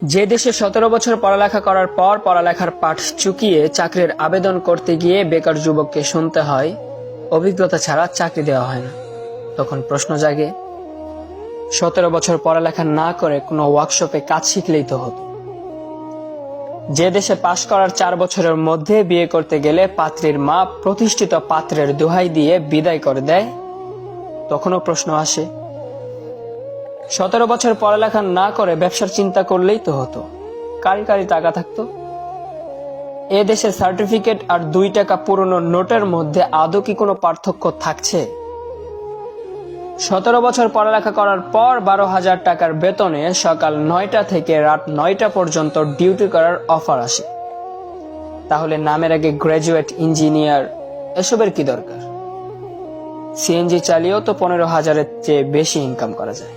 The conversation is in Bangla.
যে দেশে 17 বছর পড়ালেখা করার পর পড়ালেখার পাঠ চুকিয়ে চাকরির আবেদন করতে গিয়ে বেকার যুবককে শুনতে হয় অভিজ্ঞতা ছাড়া চাকরি দেওয়া হয় না, তখন প্রশ্ন জাগে 17 বছর পড়ালেখা না করে কোনো ওয়ার্কশপে কাজ শিখলেই তো হতো। যে দেশে পাশ করার 4 বছরের মধ্যে বিয়ে করতে গেলে পাত্রীর মা প্রতিষ্ঠিত পাত্রের দোহাই দিয়ে বিদায় করে দেয়, তখনও প্রশ্ন আসে 17 বছর পড়ালেখা না করে ব্যবসার চিন্তা করলেই তো হতো, কারি কারি টাকা থাকতো। এ দেশের সার্টিফিকেট আর 2 টাকা পুরনো নোটের মধ্যে আদৌ কি কোনো পার্থক্য থাকছে? 17 বছর পড়ালেখা করার পর 12,000 টাকার বেতনে সকাল 9টা থেকে রাত 9টা পর্যন্ত ডিউটি করার অফার আসে। তাহলে নামের আগে গ্র্যাজুয়েট, ইঞ্জিনিয়ার এসবের কি দরকার? সিএনজি চালিয়েও তো 15,000-এর চেয়ে বেশি ইনকাম করা যায়।